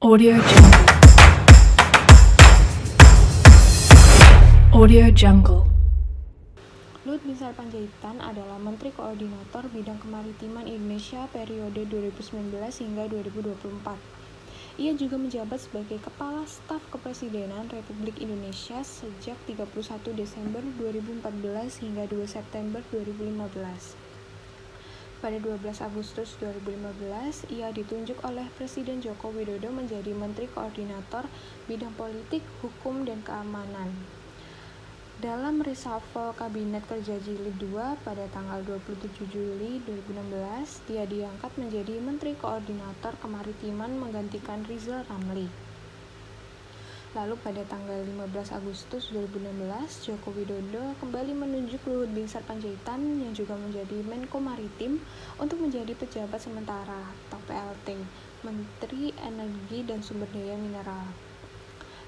Audio Jungle. Audio Jungle. Luhut Binsar Panjaitan adalah Menteri Koordinator Bidang Kemaritiman Indonesia periode 2019 hingga 2024. Ia juga menjabat sebagai Kepala Staf Kepresidenan Republik Indonesia sejak 31 Desember 2014 hingga 2 September 2015. Pada 12 Agustus 2015, ia ditunjuk oleh Presiden Joko Widodo menjadi Menteri Koordinator Bidang Politik, Hukum, dan Keamanan. Dalam reshuffle Kabinet Kerja Jilid 2 pada tanggal 27 Juli 2016, dia diangkat menjadi Menteri Koordinator Kemaritiman menggantikan Rizal Ramli. Lalu pada tanggal 15 Agustus 2016, Joko Widodo kembali menunjuk Luhut Binsar Panjaitan yang juga menjadi Menko Maritim untuk menjadi pejabat sementara atau PLT, Menteri Energi dan Sumber Daya Mineral.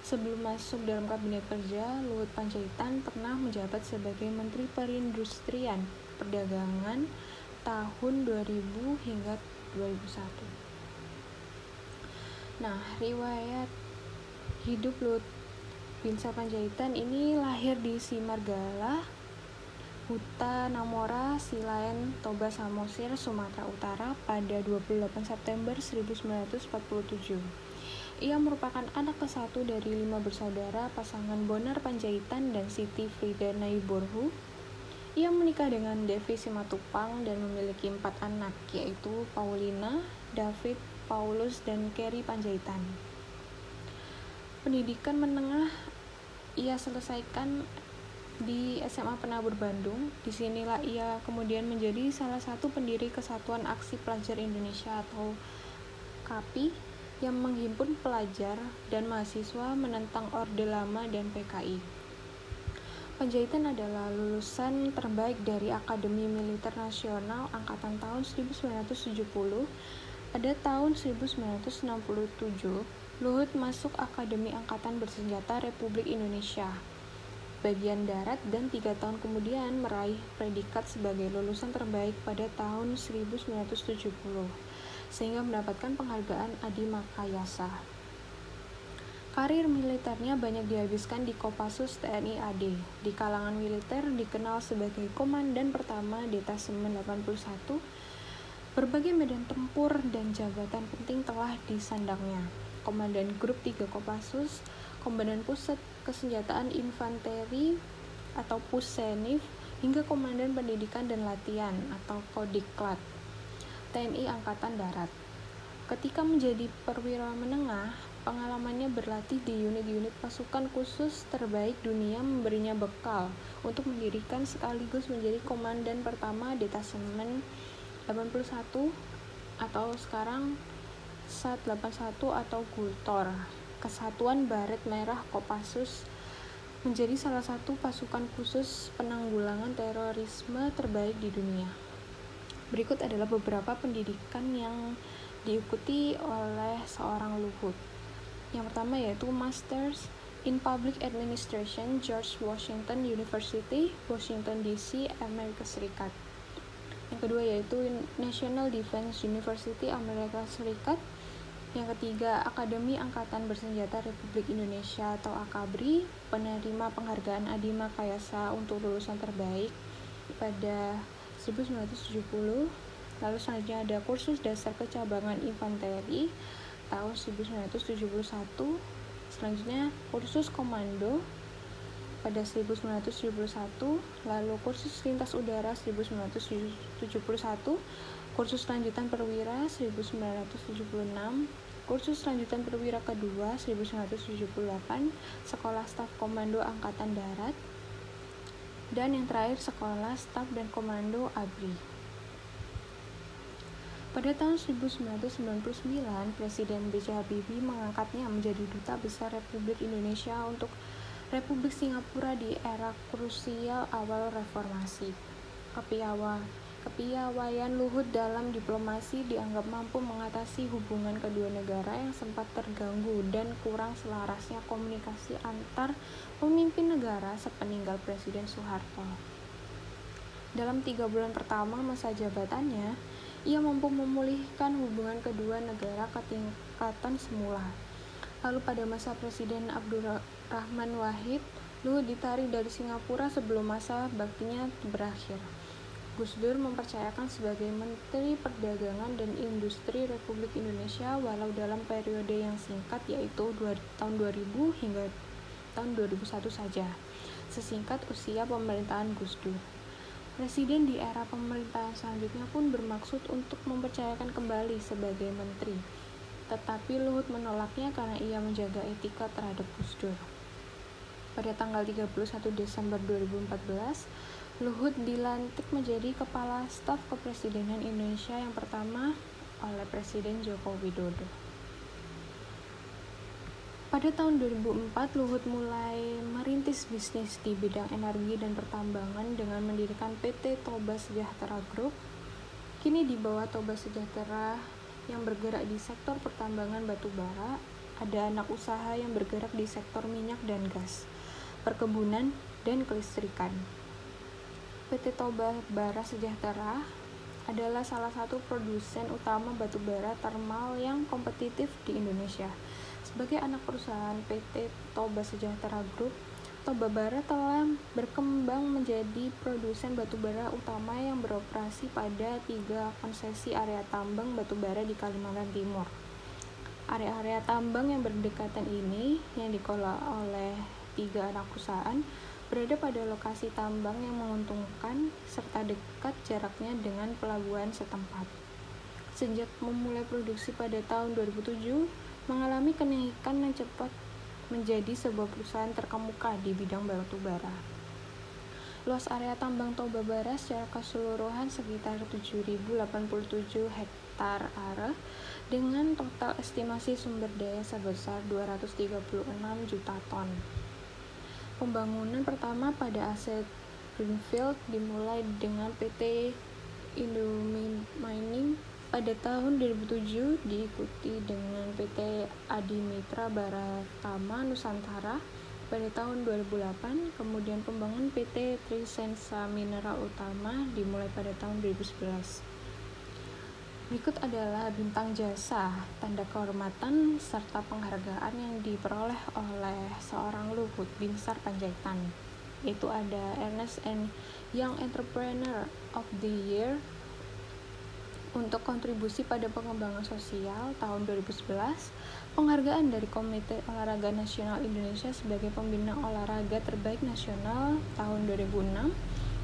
Sebelum masuk dalam Kabinet Kerja, Luhut Panjaitan pernah menjabat sebagai Menteri Perindustrian Perdagangan tahun 2000 hingga 2001. Nah, riwayat hidup Luhut Binsar Panjaitan ini lahir di Simargala, Huta Namora, Silayan, Toba Samosir, Sumatera Utara pada 28 September 1947. Ia merupakan anak ke-1 dari 5 bersaudara pasangan Bonar Panjaitan dan Siti Frida Naiborhu. Ia menikah dengan Devi Simatupang dan memiliki 4 anak, yaitu Paulina, David, Paulus, dan Kerry Panjaitan. Pendidikan menengah ia selesaikan di SMA Penabur Bandung. Disinilah ia kemudian menjadi salah satu pendiri Kesatuan Aksi Pelajar Indonesia atau KAPI yang menghimpun pelajar dan mahasiswa menentang Orde Lama dan PKI. Panjaitan adalah lulusan terbaik dari Akademi Militer Nasional Angkatan tahun 1970. Pada tahun 1967, Luhut masuk Akademi Angkatan Bersenjata Republik Indonesia bagian darat dan 3 tahun kemudian meraih predikat sebagai lulusan terbaik pada tahun 1970 sehingga mendapatkan penghargaan Adi Makayasa. Karir militernya banyak dihabiskan di Kopassus TNI AD. Di kalangan militer dikenal sebagai Komandan Pertama Detasemen 81. Berbagai medan tempur dan jabatan penting telah disandangnya. Komandan Grup 3 Kopassus, Komandan Pusat Kesenjataan Infanteri atau Pusenif, hingga Komandan Pendidikan dan Latihan atau Kodiklat TNI Angkatan Darat. Ketika menjadi perwira menengah, pengalamannya berlatih di unit-unit pasukan khusus terbaik dunia memberinya bekal untuk mendirikan sekaligus menjadi Komandan Pertama Detasemen 81 atau sekarang SAT 81 atau Gultor, Kesatuan Baret Merah Kopassus, menjadi salah satu pasukan khusus penanggulangan terorisme terbaik di dunia. Berikut adalah beberapa pendidikan yang diikuti oleh seorang Luhut. Yang pertama yaitu Masters in Public Administration, George Washington University, Washington DC, Amerika Serikat. Yang kedua yaitu National Defense University, Amerika Serikat. Yang ketiga, Akademi Angkatan Bersenjata Republik Indonesia atau AKABRI, penerima penghargaan Adi Makayasa untuk lulusan terbaik pada 1970. Lalu selanjutnya ada Kursus Dasar Kecabangan Infanteri tahun 1971. Selanjutnya Kursus Komando pada 1971, lalu Kursus Lintas Udara 1971, Kursus Lanjutan Perwira 1976, Kursus Lanjutan Perwira Kedua 1978, Sekolah Staf Komando Angkatan Darat, dan yang terakhir Sekolah Staf dan Komando ABRI. Pada tahun 1999, Presiden B.J. Habibie mengangkatnya menjadi Duta Besar Republik Indonesia untuk Republik Singapura di era krusial awal reformasi. Kepiawaian Luhut dalam diplomasi dianggap mampu mengatasi hubungan kedua negara yang sempat terganggu dan kurang selarasnya komunikasi antar pemimpin negara sepeninggal Presiden Soeharto. Dalam 3 bulan pertama masa jabatannya, ia mampu memulihkan hubungan kedua negara ke tingkatan semula. Lalu pada masa Presiden Abdurrahman Wahid, Luhut ditarik dari Singapura sebelum masa baktinya berakhir. Gus Dur mempercayakan sebagai Menteri Perdagangan dan Industri Republik Indonesia walau dalam periode yang singkat, yaitu tahun 2000 hingga tahun 2001 saja, sesingkat usia pemerintahan Gus Dur. Presiden di era pemerintahan selanjutnya pun bermaksud untuk mempercayakan kembali sebagai menteri, tetapi Luhut menolaknya karena ia menjaga etika terhadap Gus Dur. Pada tanggal 31 Desember 2014, Luhut dilantik menjadi Kepala Staf Kepresidenan Indonesia yang pertama oleh Presiden Joko Widodo. Pada tahun 2004, Luhut mulai merintis bisnis di bidang energi dan pertambangan dengan mendirikan PT Toba Sejahtera Group. Kini di bawah Toba Sejahtera yang bergerak di sektor pertambangan batu bara, ada anak usaha yang bergerak di sektor minyak dan gas, perkebunan, dan kelistrikan. PT Toba Bara Sejahtera adalah salah satu produsen utama batu bara termal yang kompetitif di Indonesia. Sebagai anak perusahaan PT Toba Sejahtera Group, Toba Bara telah berkembang menjadi produsen batu bara utama yang beroperasi pada 3 konsesi area tambang batu bara di Kalimantan Timur. Area-area tambang yang berdekatan ini yang dikelola oleh 3 anak perusahaan berada pada lokasi tambang yang menguntungkan serta dekat jaraknya dengan pelabuhan setempat. Sejak memulai produksi pada tahun 2007, mengalami kenaikan yang cepat menjadi sebuah perusahaan terkemuka di bidang batu bara. Luas area tambang Toba Bara secara keseluruhan sekitar 7.087 hektar area dengan total estimasi sumber daya sebesar 236 juta ton. Pembangunan pertama pada aset Greenfield dimulai dengan PT Indomining pada tahun 2007, diikuti dengan PT Adimitra Baratama Nusantara pada tahun 2008, kemudian pembangunan PT Trisensa Mineral Utama dimulai pada tahun 2011. Berikut adalah bintang jasa, tanda kehormatan, serta penghargaan yang diperoleh oleh seorang Luhut Binsar Panjaitan, yaitu ada Ernst & Young Entrepreneur of the Year untuk kontribusi pada pengembangan sosial tahun 2011, penghargaan dari Komite Olahraga Nasional Indonesia sebagai pembina olahraga terbaik nasional tahun 2006,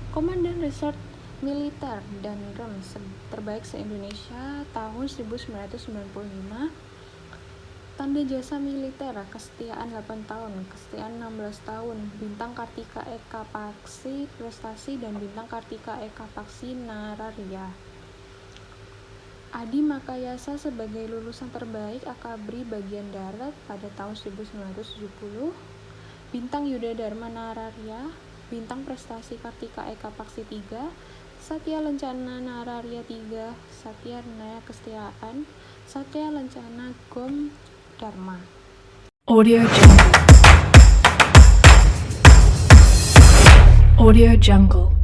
Komandan Reserve Militer dan Rem terbaik se-Indonesia tahun 1995, tanda jasa militer, kesetiaan 8 tahun, kesetiaan 16 tahun, bintang Kartika Eka Paksi Prestasi dan bintang Kartika Eka Paksi Nararia. Adi Makayasa sebagai lulusan terbaik Akabri bagian darat pada tahun 1970, bintang Yuda Dharma Nararia, bintang prestasi Kartika Eka Paksi 3, Satya Lencana Nararia 3, Satya Naya Kesetiaan, Satya Lencana Gom Dharma. Audio Jungle. Audio Jungle.